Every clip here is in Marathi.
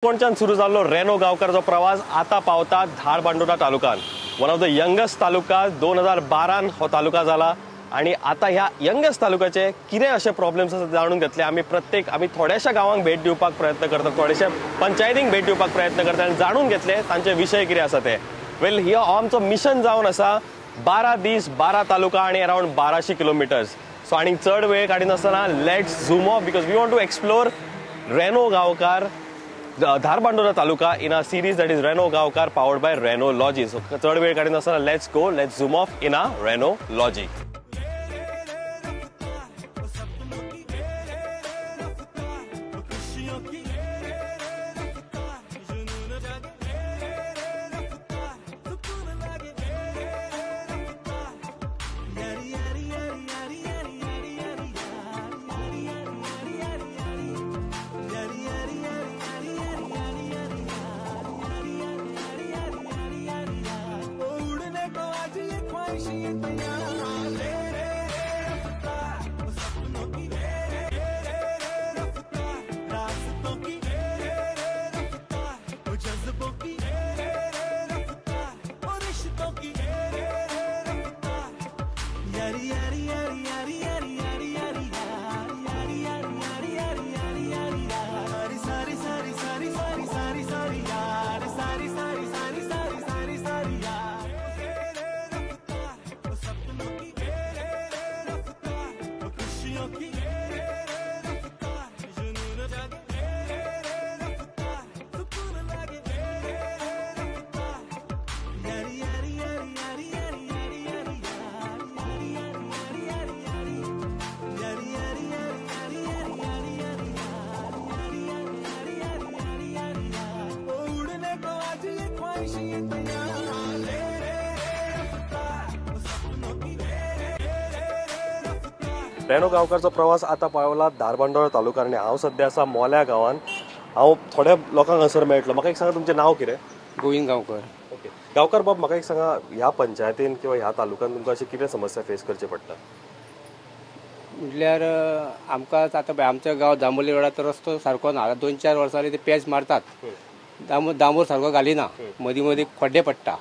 कोणच्यान सुरू जाल्लो रेनो गांवकारचो प्रवास आता पावता धारबांदोडा तालुक्यात. वन ऑफ द यंगस्ट तालुका 2012 हो तालुका जाला आणि आता ह्या यंगस्ट तालुक्याचे कितें असे प्रॉब्लेम्स आसा जाणून घेतले. आम्ही थोड्याशा गावांक भेट दिवपाक प्रयत्न करतात, थोडेशा पंचायतींक भेट दिवपाक प्रयत्न करतात आणि जाणून घेतले तांचे विषय कितें आसा ते. वेल हो आमचो मिशन जावन आसा 12 दीस 12 तालुका आणि अराउंड 1200 किलोमिटर्स. सो आणि चड वेळ काडिनासतना let's zoom off because we want to explore Renault Gaonkar Dharbandora taluka in a series that is Reno Gaokar powered by Reno Logi. So चड वेळ काडिनासतना let's zoom off in a Reno Logi. Renault गांवकारचो प्रवास आता पावला धारबांदोडा तालुका आणि हांव सध्या आसा मोल्या गांवांत. हांव थोड्या लोकांक हसर मेळटलो. म्हाका एक सांगा तुमचें नांव कितें? गोविंद गांवकर. ओके गांवकार बाब, म्हाका एक सांगा ह्या पंचायतीन किंवा ह्या तालुक्यान तुमकां अशी कितें समस्या फेस करचे पडटा? म्हटल्यार आमकां आतां पळय आमच्या गांव दांबोली रोडाचो रस्तो सारको ना. 2-4 वर्सां ते पॅच मारतात, दामोर सारको घालिना, मदीं मदीं खड्डे पडटा.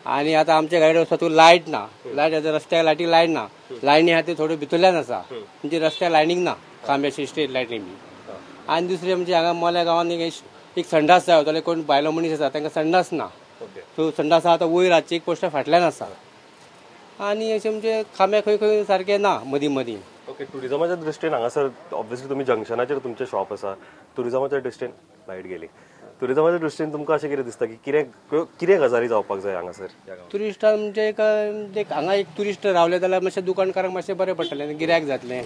आणि आता आमच्या गाडीवर वचपाक लायट ना. लायट आता रस्त्याक लायटी लायट ना. लायनी आहा त्यो थोड्यो भितरल्यान आसा, म्हणजे रस्त्याक लायनीक ना खांब्याची स्ट्रीट लायटी बी. आनी दुसरें म्हणजे हांगा मोल्या गांवांत एक संडास जाय जाल्यार कोण बायलो मनीस आसा तांकां संडास ना. सो संडास आहा तो वयर आसची, एक पोस्ट फाटल्यान आसा. आनी अशें म्हणजे खांब्या खंय खंय सारकें ना मदीं मदीं. ओके, टुरिजमाच्या दृश्टीन हांगासर ऑब्वियसली तुमी जंक्शनाचेर तुमचें शॉप आसा. टुरिजमाच्या दृश्टीन लायट गेली. टुरिजमाच्या दृश्टीन तुमकां अशें कितें दिसता की कितें गजाली जावपाक जाय हांगासर? ट्युरिस्टां म्हणजे एक हांगा एक ट्युरिस्ट रावले जाल्यार मातशें दुकानकारांक मातशें बरें पडटलें, गिरायक जातलें.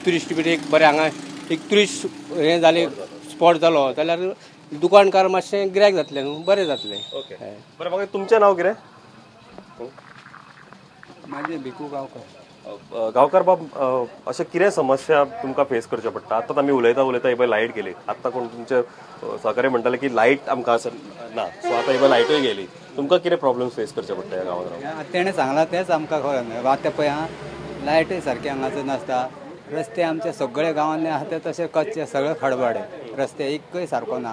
ट्युरिस्ट बी एक बरें हांगा एक ट्युरिस्ट हें जालें स्पॉट जालो जाल्यार दुकानकार मातशें गिरायक जातलें न्हू, बरें जातलें. ओके बरें, म्हाका तुमचें नांव कितें? म्हाजें भिकू गांवकर. गांवकार बाब, अशें कितें समस्या तुमकां फेस करचे पडटा? आतां आमी उलयता पळय लायट गेली. आतां कोण तुमचे सहकारी म्हणटाले की लायट आमकां ना, सो आतां पळय लायटूय गेली. तुमकां कितें प्रॉब्लेम्स फेस करचे पडटा ह्या गांवांत? तेणें सांगलां तेंच आमकां खबर. आतां पळय हां लायटूय सारकी हांगासर नासता. रस्ते आमचे सगळे गांवांनी आसा ते तशे कच्चे, सगळे खडबडे रस्ते, एकय सारको ना.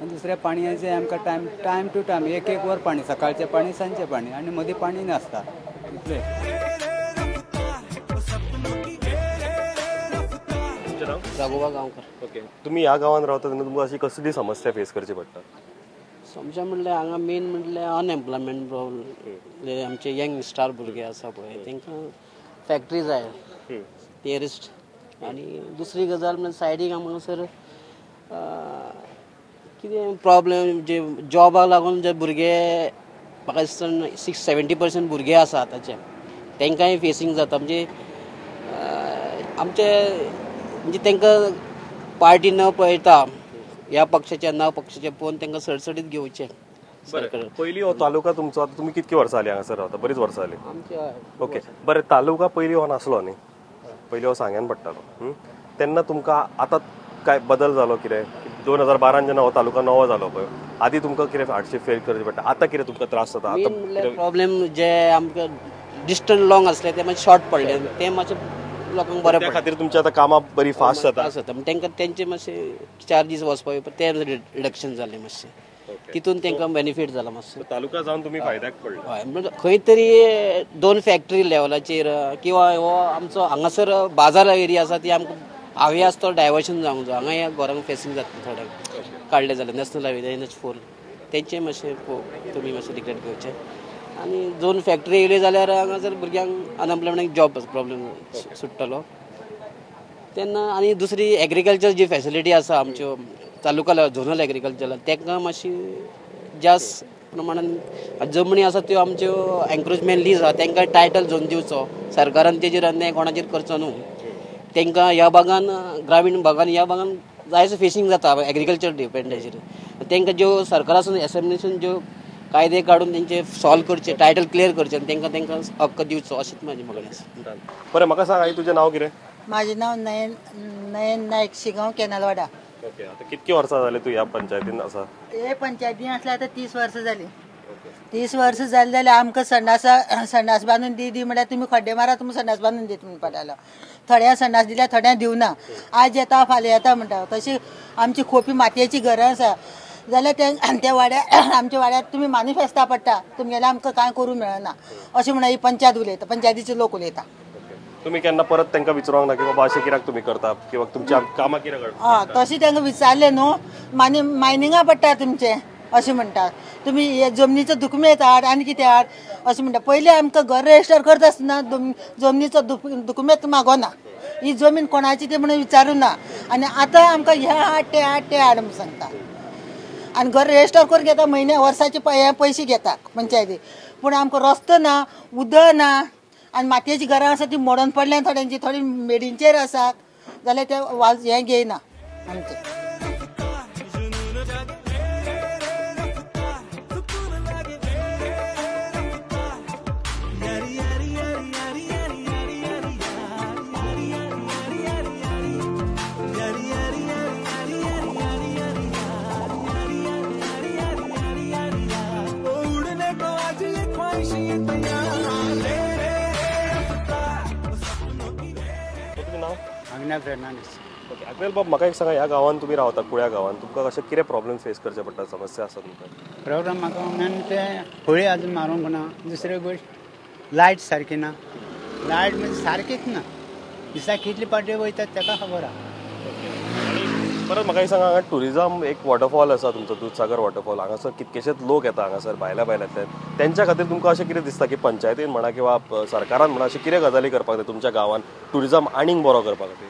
आनी दुसरें पाणयाचें आमकां टायम टू टायम एक वर पाणी, सकाळचें पाणी, सांजचें पाणी, आनी मदीं पाणी नासता इतलें. राघोबा गांवकर. ओके, तुम्ही ह्या गांवांत रावता तेन्ना तुमकां अशी कसली समस्या फेस करची पडटा? समस्या म्हणल्यार हांगा मेन म्हणल्यार अनएम्प्लॉयमेंट प्रॉब्लेम. आमचे यंगस्टार भुरगे आसा पळय तांकां फॅक्टरी जाय, टेरिस्ट. आनी दुसरी गजाल म्हणजे सायडीक हांगासर कितें प्रॉब्लेम जे जॉबाक लागून जे भुरगे, म्हाका दिसता 60-70% भुरगे आसा आतांचे, तांकांय फेसींग जाता. म्हणजे आमचे म्हणजे तांकां पार्टी न पळयता ह्या पक्षाचे न पक्षाचे पळोवन तांकां सडसडीत घेवचे. पयलीं हो तालुका तुमचो, आतां तुमी कितकी वर्सां जालीं हांगासर रावता? बरीच वर्सां जालीं. आमचे ओके बरें, तालुका पयलीं हो नासलो न्ही, पयलीं हो सांग्यान पडटालो. तेन्ना तुमकां आतां काय बदल जालो कितें? 2012 जेन्ना हो तालुका नवो जालो पळय, आदी तुमकां कितें हार्डशीप फेस करची पडटा? आतां कितें तुमकां त्रास जाता? आतां प्रॉब्लेम जे आमकां डिस्टन्स लॉंग आसले ते मातशे शॉर्ट पडले, ते मातशे लोकांक बरें त्या पडटा खातीर तुमची आतां कामां बरी फास्ट जाता. त्रास जाता तांकां तेंचे मातशे चार्जीस वचपाक ते रिडक्शन जालें मातशें तितून तांकां बेनिफीट जाला मातसो. तालुका जावन तुमी फायद्याक पडला. हय म्हणजे खंय तरी 2 फॅक्टरी लेवलाचेर किंवा हो आमचो हांगासर बाजार एरिया आसा ती आमकां हायवे आसा तो डायवर्शन जावंक जाय. हांगा ह्या घरांक फेसिंग जाता थोड्यांक काडले जाल्यार नॅशनल हायवे NH4 तेंचें मातशें तुमी मातशें रिग्रेट घेवचें. आनी 2 फॅक्टरी येयल्यो जाल्यार हांगासर भुरग्यांक अनएम्प्लॉयमेंट जॉब प्रॉब्लेम सुट्टलो तेन्ना. आनी दुसरी एग्रीकल्चर जी फेसिलिटी आसा आमच्यो तालुका झोनल एग्रीकल्चर तांकां मातशी जास्त प्रमाणान जमनी आसा त्यो आमच्यो एन्क्रोचमेंट लीज आसा तांकां टायटल झोन दिवचो सरकारान तेजेर अन्याय कोणाचेर करचो न्हू. तांकां ह्या भागान ग्रामीण भागान ह्या भागान जायसो फेसिंग जाता एग्रीकल्चर डिपेंडाचेर. तांकां ज्यो सरकारासून एसेंब्लीसून ज्यो कायदे काडून तेंचे सॉल्व करचे टायटल क्लियर करचे आनी तांकां हक्क दिवचो अशीच म्हाजी मागणी आसा. बरें म्हाका सांग आई तुजें नांव कितें? माझे नाव नयन नायक शिगांव केनालवाडा. ओके. आतां कितकी वर्सां जाली तूं ह्या पंचायतीन आसा? हे पंचायतीन असल्या आतां 30 वर्सां जाली. 30 वर्सां जाली जाल्यार आमकां संडास बांदून दी म्हळ्यार तुमी खड्डे मारा तुमी संडास बांदून दिता म्हणून पडटालो. थोड्या संडास दिल्यार थोड्यांक दिवना. आज येता फाल्यां येता म्हणटा. तशी आमची खोपी मातयेची घरां आसा जाल्यार त्या वाड्यार आमच्या वाड्यार तुमी मॅनिफेस्टा पडटा तुमगेल्यार आमकां कांय करूंक मेळना अशें म्हणून ही पंचायत उलयता पंचायतीचे लोक उलयता. तुमी केन्ना परत तांकां विचारूंक ना की बाबा अशें कित्याक तुमी करता किंवा तुमच्या कामां कित्याक करता? तशें तांकां विचारलें न्हू मायनिंगा पडटा तुमचें अशें म्हणटा. तुमी हे जमनीचो दुकुमेंत हाड आनी कितें हाड अशें म्हणटा. पयलीं आमकां घर रजिस्टर करता आसतना जमनीचो दुकुमेंत मागोना. ही जमीन कोणाची ती म्हणून विचारूं ना. आनी आतां आमकां हे हाड ते हाड म्हणून सांगता. आनी घर रजिस्टर करून घेता म्हयन्या वर्साचे पयशे घेता पंचायती. पूण आमकां रस्तो ना उदक ना आनी मातयेची घरां आसा ती मोडून पडल्या थोड्यांची थोडी मेडींचेर आसात जाल्यार ते हें घेयना आमचें. अग्नेल फेर्नांडीस. ओके. अग्नेल बाब म्हाका एक सांगा ह्या गांवांत तुमी रावता कुळ्या गांवांत तुमकां अशें कितें प्रॉब्लेम फेस करचे पडटा समस्या आसा तुमकां? प्रोग्राम म्हाका मेन ते होळी आजून मारूंक ना. दुसरी गोश्ट लायट सारकी ना. लायट म्हणजे सारकीच ना. दिसा कितली पाटी वयतात ताका खबर आहा. परत म्हाका एक सांगा हांगा टुरिजम एक वॉटरफॉल आसा तुमचो दूधसागर वॉटरफॉल हांगासर कितकेशेच लोक येता हांगासर भायल्यातले तेंच्या खातीर तुमकां अशें कितें दिसता की पंचायतीन म्हणा किंवा सरकारान म्हणा अशें कितें गजाली करपाक जाय तुमच्या गांवांत टुरिजम आनीक बरो करपा खातीर?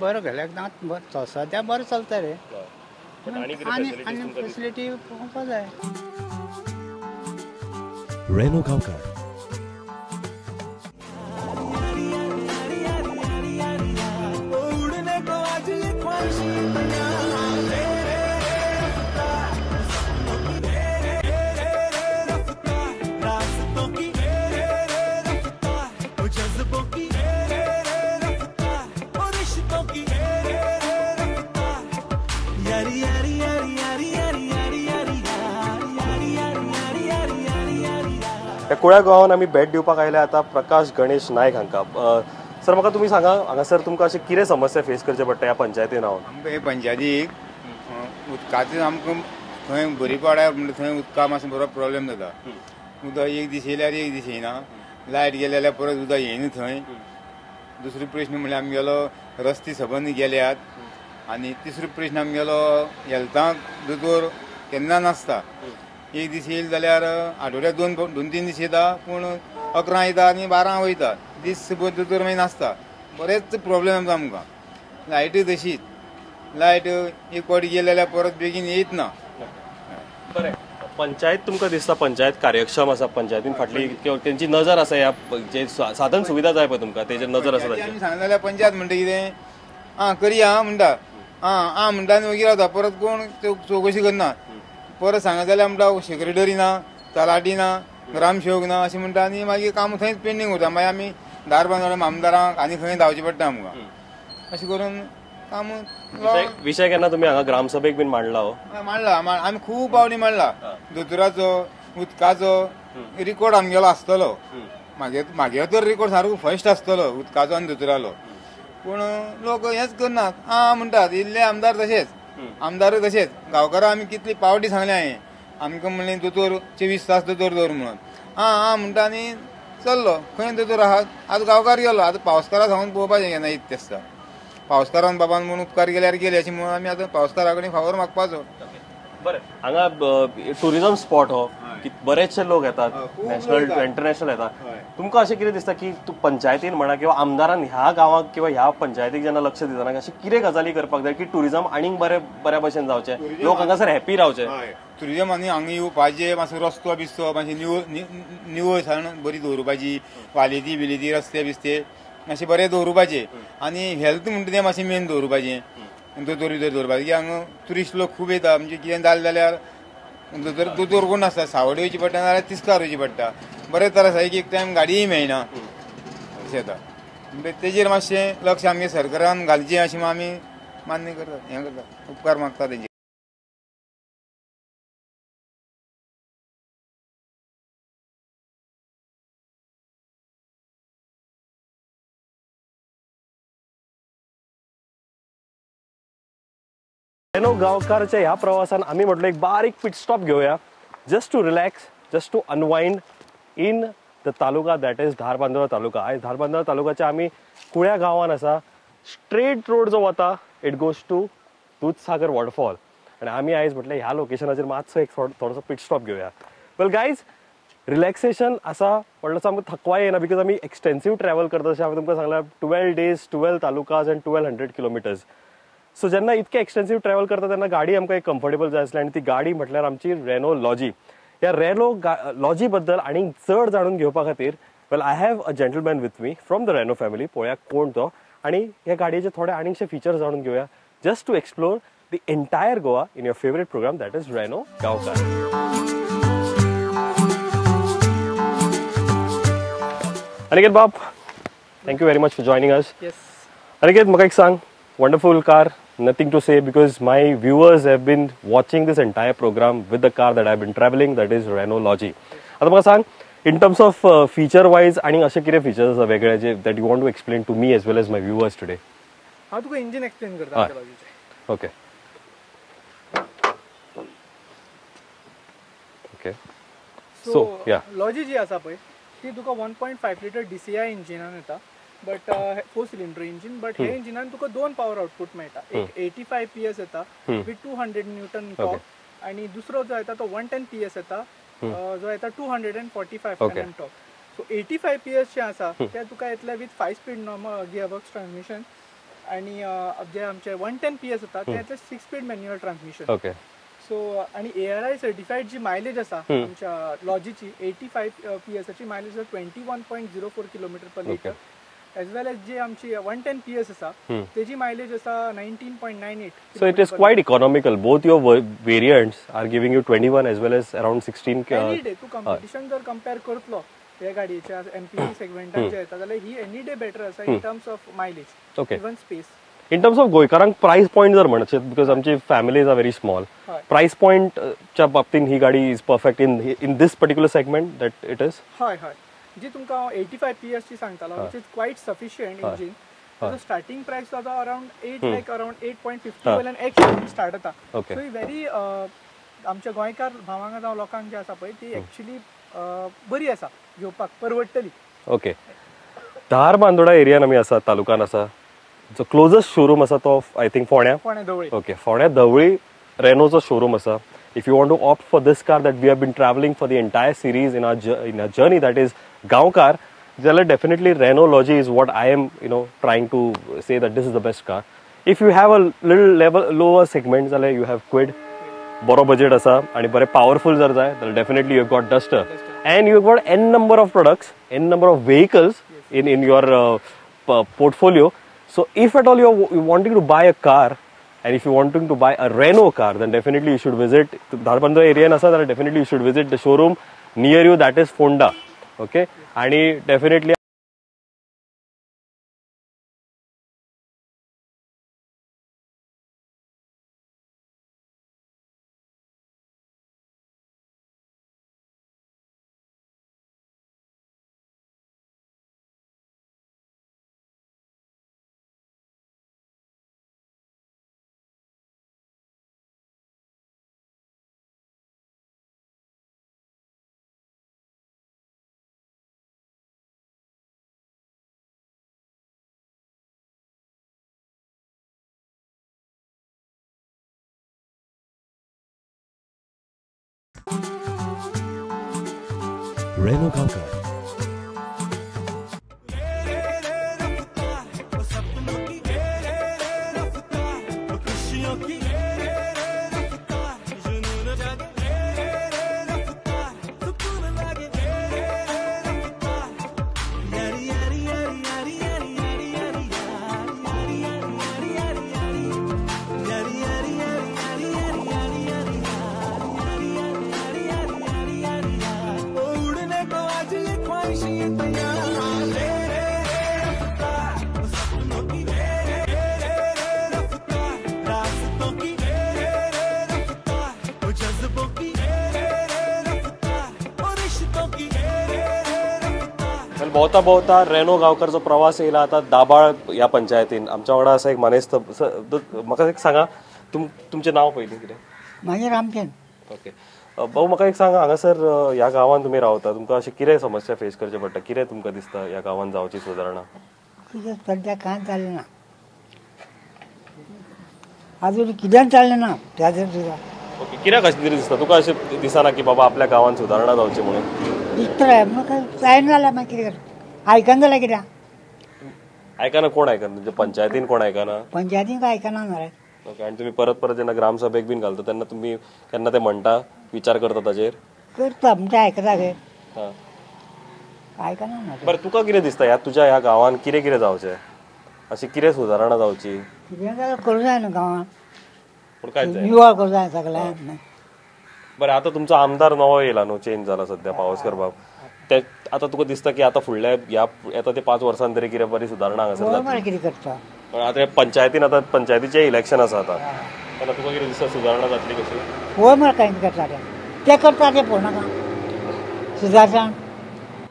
बरो केल्यार बरो सद्या बरो चलता रे. आनी फेसिलिटी पळोवपा जाय. रेनो गांवकार त्या कुळ्या गांवांत आमी भेट दिवपाक आयले आतां प्रकाश गणेश नायक हांकां. सर म्हाका तुमी सांगा हांगासर तुमकां अशें कितें समस्या फेस करचे पडटा ह्या पंचायतीन रावन? आमकां हे पंचायतीक उदकाचें आमकां थंय बरी पडा म्हणजे थंय उदका मातसो बरो प्रॉब्लेम जाता. उदक एक दीस येयल्यार एक दीस येयना. लायट गेले जाल्यार परत उदक येयना थंय. दुसरो प्रश्न म्हणल्यार आमगेलो रस्ते सबंद गेल्यात. आनी तिसरो प्रश्न आमगेलो हेल्थाक दोतोर केन्ना नासता. एक दीस येयले जाल्यार आठवड्याक 2-3 दीस येता पूण 11 येता आनी 12 वयता. दीस दोतोर मागीर नासता. बरेच प्रॉब्लेम जाता आमकां. लायटूय तशीच. लायट एक फावटी गेले जाल्यार परत बेगीन येयत ना. बरें. पंचायत तुमकां दिसता पंचायत कार्यक्षम आसा पंचायतीन फाटली तेंची नजर आसा ह्या जे साधन सुविधा जाय पळय तुमकां तेजेर नजर आसा? आमी सांगलें जाल्यार पंचायत म्हणटा कितें करया म्हणटा म्हणटा आनी मागीर रावता. परत कोण चवकशी करना. परत सांगत जाल्यार म्हणटा सेक्रेटरी ना तलाटी ना ग्रामसेवक ना अशें म्हणटा आनी मागीर काम थंयच पेंडींग उरता. मागीर आमी दारबांदोडे मामदारांक आनी खंय धांवचें पडटा आमकां. अशें करून काम विशय केन्ना तुमी हांगा ग्रामसभेक बीन मांडला? मांडला आमी खूब पावटी मांडला. दोतोराचो उदकाचो रिकॉर्ड आमगेलो आसतलो. म्हागे तर रिकॉर्ड सारको फर्स्ट आसतलो उदकाचो आनी दोतोरालो, पूण लोक हेच करनात. म्हणटात इल्ले आमदार तशेंच, आमदार तशेंच. गांवकारां आमी कितली पावटी सांगलें हांवें, आमकां म्हणलें दोतोर 24 तास दोतोर दवर म्हणून. म्हणटा आनी चल्लो. खंय दोतोर आहात? आतां गांवकार गेलो. आतां पावसकारां सांगून पळोवपाचें केन्ना इत तेसता. पावसकारान बाबान म्हणून उपकार केल्यार गेले अशें म्हणून आमी आतां पावसकारा कडेन फावोर मागपाचो. बरें, हांगा टुरिझम स्पॉट हो बरेचशे लोक येतात, नॅशनल इंटरनॅशनल येतात. तुमकां अशें कितें दिसता की तूं पंचायतीन म्हणा किंवा आमदारान ह्या गांवाक किंवा ह्या पंचायतीक जेन्ना लक्ष दितना अशी कितें गजाली करपाक जाय की टुरिझम आनीक बऱ्या भशेन जावचें, लोक हांगासर हॅपी रावचे? टुरिझम आनी हांगा येवपाचें मातसो रस्तो बिस्तो मातशें निवळसाण बरी दवरपाची, वालेती बिलेती रस्ते बिस्ते मातशें बरें दवरपाचें. आनी हेल्थ म्हणटा तें मातशें मेन दवरपाचें, दोतोर भितर दवरपाचें. की हांगा ट्युरिस्ट लोक खूब येता. म्हणजे कितें जालें जाल्यार दोतोर कोण नासता, सावड वयची पडटा नाल्यार तिस्कार वयची पडटा. बरे तरेन एक टायम गाडीय मेळना अशें जाता. म्हणजे तेजेर मातशें लक्ष आमगे सरकारान घालचें अशें आमी मान्य करतात, हें करतात, उपकार मागता तेजे. रेनो गांवकारच्या ह्या प्रवासान आम्ही म्हटलं एक बारीक पिट स्टॉप घेऊया, just to relax, just to unwind in the taluka that is Dharbandora taluka. आयज धारबांदोडा तालुकाच्या आम्ही कुळ्या गांवान आसा. स्ट्रेट रोड जो वता it goes to Dudhsagar waterfall. आणि आम्ही आयज म्हटलं ह्या लोकेशनाचेर मातसो एक थोडोसो पिट स्टॉप घेऊया. वेल गायज, रिलॅक्सेशन आसा म्हटलं आमकां थकवाय येना, बिकॉज आम्ही एक्सटेन्सिव्ह ट्रॅव्हल करता. जशें हांवें तुमकां सांगलां 12 days 12 talukas and 1200 kilometers. So जेन्ना इतके एक्सटेन्सिव्ह ट्रॅव्हल करता तेन्ना गाडी आमकां एक कम्फर्टेबल जाय आसली. आणि ती गाडी म्हटल्यार आमची रेनो लॉजी. ह्या रेनो लॉजी बद्दल आनीक चड जाणून घेवपा खातीर well I have a gentleman with me from the Renault family. पळोवया कोण तो, आणि ह्या गाडयेचे थोडे आनीकशे फीचर्स जाणून घेवया, just to explore the entire Goa in your favourite programme that is Renault Gaonkar. Aniket बाब, thank you very much for joining us. Aniket, म्हाका एक सांग, wonderful car, nothing to say because my viewers have been watching this entire program with the car that I've been traveling, that is Renault Logi. आता म्हाका सांग, in terms of feature wise आणि असे किती features आसा वेगळे जे that you want to explain to me as well as my viewers today? हांव तुका इंजिन एक्सप्लेन करता आमच्या लॉजीचें. Okay okay. सो लॉजी जी आसा पळय ती तुका 1.5 लिटर DCI इंजिनान येता, बट 4 सिलिंडर इंजिन. बट हे इंजिनान तुका 2 पॉवर आउटपुट मेळटा. एक 85 PS येता विथ 200 न्यूटन टॉर्क, आणि दुसरो जो येता तो 110 PS येता, जो येता 245 Nm टॉर्क. सो 85 PS जे आसा ते तुका येतले with 5 speed normal gearbox transmission, आणि जे आमचे 110 PS येता ते येतले 6 speed manual transmission. Okay. So आणि ARI सर्टिफाईड जी मायलेज आसा आमच्या लॉजीची 85 PS ची mileage 21.04 kilometre per litre. As well as जे आमची 110 PS आसा तेजी मायलेज आसा 19.98. So it is quite economical. Both your variants are giving you 21 as well as around 16. Any day तू कॉम्पिटिशन जर कंपेअर करतलो ह्या गाडयेच्या MPV सेगमेंटान जे येता जाल्यार ही एनी डे बेटर आसा in terms of mileage, Okay. Even space. In terms of गोंयकारांक प्राइस पॉइंट जर म्हणत बिकॉज आमची families are very small, price पॉइंटच्या बाबतीत ही गाडी is perfect in this particular segment that it is. हय हय, जी तुमकां 85 PS ची सांगतालो which is quite sufficient engine. ताजो स्टार्टिंग प्राइस जाता अराउंड 8.50 वयल्यान एक्स स्टार्ट जाता. सो ही व्हेरी आमच्या गोंयकार भावांक जावं लोकांक जे आसा पळय ती एक्चुअली बरी आसा, घेवपाक परवडटली. ओके. धारबांदोडा एरियान आमी आसा, तालुकान आसा. जो क्लोजस्ट शोरूम आसा तो आय थिंक फोण्या धवळी. ओके, फोण्या धवळी रेनोचो शोरूम आसा. If you want to opt for this car that we have been traveling for the entire series in our journey, that is Gaonkar, then definitely Renault Logi is what I am trying to say that this is the best car. If you have a little level lower segment, then you have Kwid, boro budget asa and bare powerful jar jay, then definitely you have got Duster, and you have got n number of products, n number of vehicles in your portfolio. So if at all you are wanting to buy a car, and if you wanting to buy a Renault car, then definitely you should visit Dharbandra area nasa, then definitely you should visit the showroom near you, that is Fonda. Okay, and definitely Renault Gaonkar. भोवता भोवता रेनो गांवकरचो प्रवास येयला आता दाबाळ ह्या पंचायतीन. आमच्या वांगडा असं एक मानेस्त म्हाका एक सांगा तुमचें नांव पयलीं कितें? मागीर रामचंद. ओके भाऊ, म्हाका एक सांगा, हांगासर ह्या गांवांत तुमी रावता, तुमकां अशें कितें समस्या फेस करचे पडटा? कितें तुमकां दिसता ह्या गांवांत जावची सुदारणा? कितें सद्या कांय जालें ना, आजून कित्याक जालें ना त्याचेर सुद्दां. ओके, कित्याक अशें कितें दिसता तुका? अशें दिसना की बाबा आपल्या गांवांत सुदारणा जावची म्हणून? दिसतलें म्हाका. जायना जाल्यार मागीर कितें करता? आयकना जाल्यार कित्याक? आयकना कोण आयकना? तुमच्या पंचायतीन कोण आयकना? पंचायतीन आयकना मरे. ओके, आनी तुमी परत परत जेन्ना ग्रामसभेक बीन घालता तेन्ना तुमी केन्ना ते म्हणटा, विचार करता ताचेर? करता म्हणजे आयकता गे, हां. आयकना ना. बरें, तुका कितें दिसता ह्या तुज्या ह्या गांवांत कितें कितें जावचें? अशी कितें सुदारणा जावची? कितें जाल्यार करूं जाय न्हू गांवांत. पूण कांयच जायना. निवळ करूं जाय सगळ्यांक. बरें, आतां तुमचो आमदार नवो येयला न्हू, चेंज जाला सध्या पावसकर बाब. ते आतां तुका दिसता की आतां फुडल्या येता ते 5 वर्सांनी तरी कितें बरी सुदारणा हांगासर पळय जातली? मरे कितें करता. पण आतां पंचायतीन आतां पंचायतीचें इलेक्शन आसा आतां, तेन्ना तुका कितें दिसता सुदारणा जातली कशी? पळय मरे कांय करता ते करता ते पळोवनाका सुदारसाण.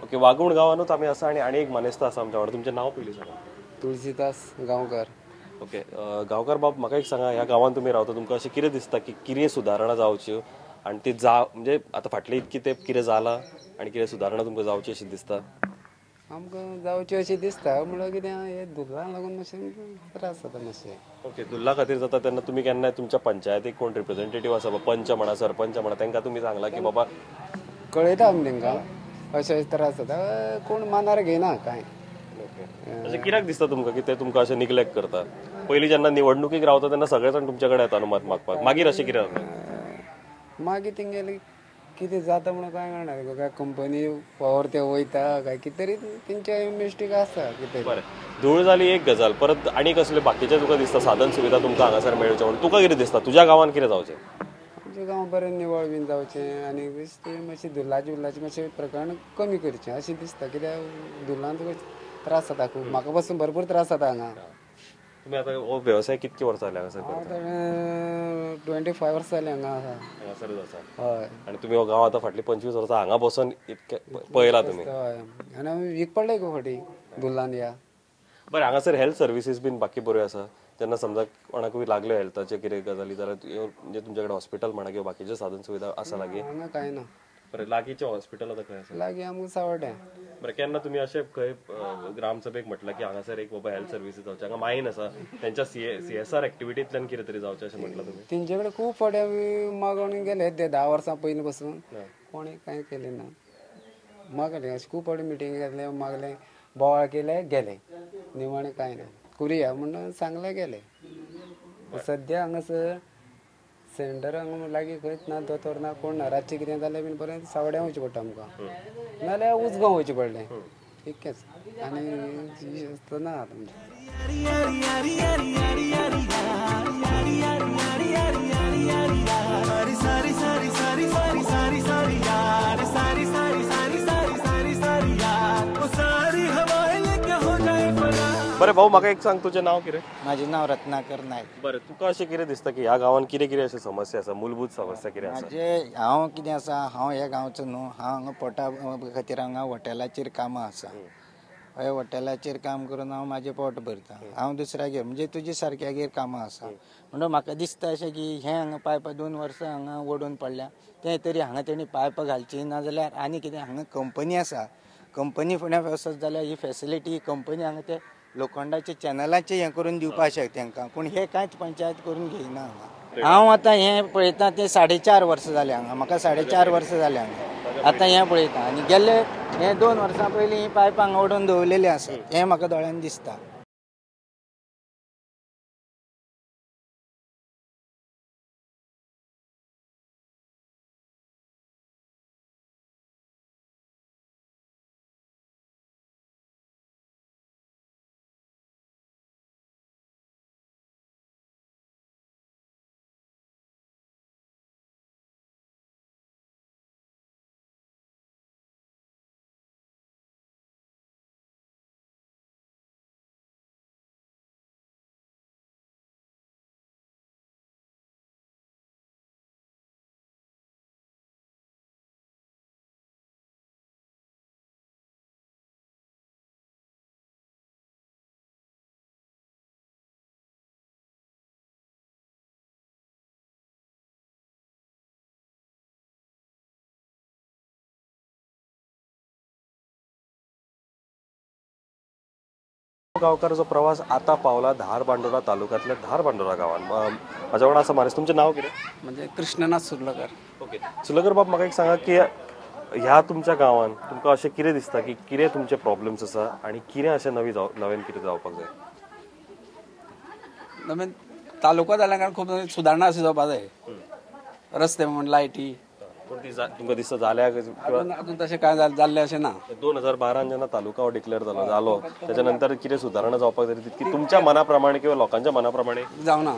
ओके, वागूण गांवांतूच आमी आसा आनी एक मानेस्त आसा आमच्या वांगडा. तुमचें नांव पयलीं सांगा. तुळशीदास गांवकर. ओके, गांवकर बाब, म्हाका एक सांगा, ह्या गांवांत तुमी रावता, तुमकां अशें कितें दिसता की कितें सुदारणा जावच्यो आनी ती म्हणजे आतां फाटले इतकी ते कितें जालां आनी कितें सुदारणा तुमकां जावची अशी दिसता? आमकां जावची अशी दिसता म्हणल्यार कितें हे दुलांक लागून मातशें त्रास जाता मातशें. ओके, दुल्ला खातीर जाता तेन्ना तुमी केन्नाय तुमच्या पंचायतीक कोण रिप्रेझेंटेटीव आसा, पंच म्हणा, सरपंच म्हणा, तांकां तुमी सांगला की बाबा? कळयता आमी तांकां अशे त्रास जाता, कोण मानार घेयना कांय. अशें कित्याक दिसता तुमकां की ते तुमकां अशें निग्लेक्ट करता? पयलीं जेन्ना निवडणुकीक रावता तेन्ना सगळे जाण तुमचे कडेन येता अनुमत मागपाक, मागीर अशें कितें जाता? मागीर तेंगेले कितें जाता म्हणून कांय कळना. काय कंपनी पावर ते वयता काय कितें तरी तेंचे मिस्टेक आसा कितें. बरें, धूळ जाली एक गजाल, परत आनी कसले बाकीचे तुका दिसता साधन सुविधा तुमकां हांगासर मेळच्यो म्हणून? तुका कितें दिसता तुज्या गांवांत कितें जावचें? आमच्या गांव बरें निवळ बीन जावचें आनी मातशें दुलाची मातशें प्रकरण कमी करचें अशें दिसता. कित्याक दुलान तुका त्रास जाता खूब. म्हाका पासून भरपूर त्रास जाता हांगा. तुमी आतां हो वेवसाय कितके वर्सां जाले हांगासर? 25 वर्सां जालीं हांगा आसा. हांगासरच आसा. हय. आनी तुमी हो गांव आतां फाटलीं 25 वर्सां हांगा बसून इतके पळयला तुमी? हय, आनी आमी वीक पडले गो फाटीं दुलान या. बरें, हांगासर हेल्थ सर्विसीस बीन बाकी बऱ्यो आसा? जेन्ना समजा कोणाकूय लागल्यो हेल्थाचे कितें गजाली जाल्यार म्हणजे तुमचे कडेन हॉस्पिटल म्हणा किंवा बाकीचे साधन सुविधा आसा लागीं? हांगा कांय ना. बरें, लागींचें हॉस्पिटल आतां खंय आसा? लागीं आमकां सावड्ड्या. बरें, केन्ना तुमी अशें खंय ग्रामसभेक म्हटलां की हांगासर एक बाबा हेल्थ सर्विसीस जावचे? हांगा मायन आसा, तेंच्या CSR एक्टिविटींतल्यान कितें तरी जावचें अशें म्हटलां तुमी? तेंचे कडेन खूब फावटी आमी मागोवन गेले ते 10 वर्सां पयलीं पासून कोणें कांय केलें ना. मागले अशें खूब फावटी मिटींग घेतले, मागले, बोवाळ केले, गेले, निमाणें कांय ना. करुया म्हणून सांगलें गेले. सद्या हांगासर सेंटर हांगा लागीं खंयच ना, दोतोर ना, कोण ना. रातचें कितें जालें बीन बरें सावड्या वयचें पडटा आमकां, नाल्यार उसगांव वयचें पडलें. इतकेंच आनी ना आतां. बरें भाऊ, म्हाका एक सांग, तुजें नांव कितें? माझे नाव रत्नाकर नायक. बरें, तुका अशें कितें दिसता की ह्या गांवांत कितें कितें अशें समस्या आसा, मूलभूत समस्या कितें आसा? म्हणजे हांव कितें आसा, हांव ह्या गांवचो न्हू, हांव हांगा पोटा खातीर हांगा हॉटेलाचेर कामां आसा. हय, हॉटेलाचेर काम करून हांव म्हाजें पोट भरता. हांव दुसऱ्यागेर म्हणजे तुजे सारक्यागेर कामां आसा. म्हणून म्हाका दिसता अशें की हें हांगा पायपां 2 वर्सां हांगा ओडून पडल्या, तें तरी हांगा तेणी पायपां घालची, नाजाल्यार आनी कितें हांगा कंपनी आसा, कंपनी फुड्यान वचत जाल्यार ही फॅसिलिटी कंपनी हांगा ते लोखंडाचे चॅनलाचे हें करून दिवपाक शकता तांकां. पूण हे कांयच पंचायत करून घेयना हांगा. हांव आतां हें पळयतां तें 4.5 वर्सां जालीं हांगा म्हाका 4.5 वर्सां जालीं हांगा आतां हें पळयतां आनी गेल्ले हे 2 वर्सां पयलीं ही पायप हांगा ओडून दवरलेली आसा हें म्हाका दोळ्यान दिसता. गावकारचो प्रवास आता पावला धार बांडोरा तालुक्यातल्या धार बांडोरा गावात. माझ्या वांगडा आसा मारेस, तुमचें नांव कितें? म्हणजे कृष्णनाथ सुर्लकर. ओके सुलकर बाब, म्हाका एक सांगा की ह्या तुमच्या गांवांत तुमकां अशें कितें दिसता की कितें तुमचे प्रॉब्लेम्स आसा आनी कितें अशें नवें कितें जावपाक जाय? नवीन तालुको जाल्या कारण खूब सुदारणा अशी जावपाक जाय. रस्ते म्हण लायटी तुमकां दिसता जाल्या अजून तशें कांय जाल्लें अशें ना. 2012 जेन्ना तालुका डिक्लेअर जालो त्याच्या नंतर कितें सुदारणा जावपाक जाय तितकी तुमच्या मना प्रमाणे किंवा लोकांच्या मना प्रमाणे जावना.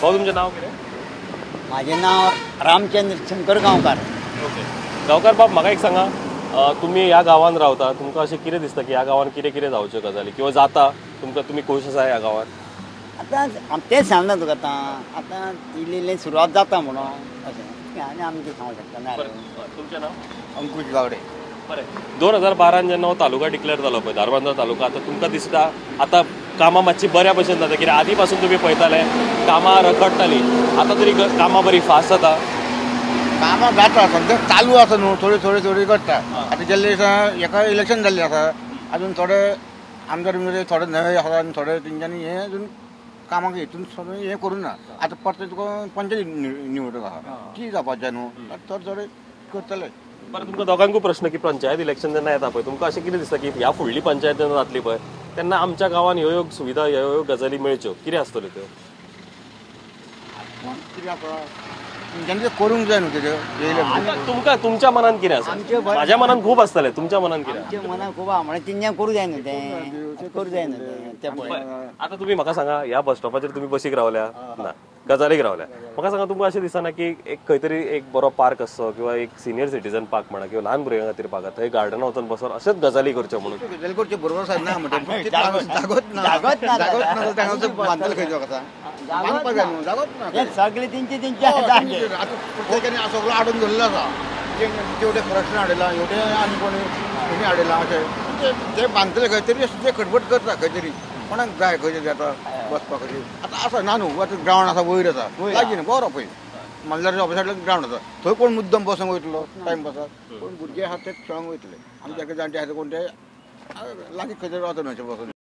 भाऊ तुमचें नांव कितें? माझे नाव रामचंद्र शंकर गांवकार. ओके गांवकार बाब, म्हाका एक सांगा, तुमी ह्या गांवांत रावता, तुमकां अशें कितें दिसता की ह्या गांवांत कितें कितें जावच्यो गजाली किंवा जाता तुमी खूश आसा ह्या गांवांत? आतां तेच सांगना तुका आतां इल्ली सुरवात जाता म्हणून अशें आनी आमी कितें सांगूं शकता ना. तुमचें नांव? अंकुश गावडे. बरें 2012 जेन्ना हो तालुका डिक्लेअर जालो पळय धारबांदोरा तालुका, आतां तुमकां दिसता आतां कामां मातशी बऱ्या भशेन जाता कित्याक आदी पासून तुमी पळयताले कामां रखडटालीं, आतां तरी कामां बरी फास्ट जाता? कामां जाता सद्या चालू आसा न्हू, थोडी करता. आतां गेल्ले दिसा एका इलेक्शन जाल्लें आसा, अजून थोडे आमदार थोडे नवे आसा आनी थोडे तेंच्यांनी हें अजून कामाक हितून सगळें हें करूं ना. आतां परत तुका पंचायत निवडणूक आहा, कितें जावपाचें न्हू, थोडे करतले. बरं तुमकां दोगांकूय प्रश्न की पंचायत इलेक्शन जेन्ना येता पळय तुमकां अशें कितें दिसता की ह्या फुडली पंचायत जेन्ना जातली पळय तेन्ना आमच्या गांवांत ह्यो ह्यो सुविधा ह्यो गजाली मेळच्यो, कितें आसतल्यो त्यो? कितें आसा तेंच्यांनी तें करूंक जाय न्हू तेजें. तुमकां तुमच्या मनान कितें आसा? म्हाज्या मनान खूब आसतलें, तुमच्या मनान कितें? आमच्या मनान खूब आहा म्हळ्यार तेंच्यान करूं जाय न्हू तें करूं जाय न्हू तें पळय. आतां तुमी म्हाका सांगा, ह्या बस स्टॉपाचेर तुमी बसीक रावल्या ना गजालीक रावल्या, म्हाका सांगा तुमकां अशें दिसना की एक खंय तरी एक बरो पार्क आसचो किंवा एक सिनियर सिटीजन पार्क म्हणा किंवा ल्हान भुरग्यां खातीर पार्क थंय गार्डना वचून बसून अशेंच गजाली करच्यो म्हणून? गजाली करच्यो बरोबर आसा ना म्हणटा जागोच ना बांदतले खंय कसा बांदपाक जाय न्हू, जागोच ना. सगळे तेंचे आतां प्रत्येकाने सगळो हाडून दवरलो आसा. तेवढे प्रश्न हाडला एवढे आनी कोणी हाडला अशें ते बांदतले खंय तरी ते खटपट करता खंय तरी कोणाक जाय खंय जाता बसपाक खंय. आतां आसा ना न्हू, आतां ग्रावंड आसा वयर आसा लागीं न्हू बरो पळय मल्लार ऑफिसाक ग्रावंड आसा थंय कोण मुद्दम बसूंक वयतलो टायमपासाक, कोण भुरगे आसा ते खेळोंक वयतले. आमचे जाणटे आसा कोण ते लागीं खंय तरी रावता न्हू बसून.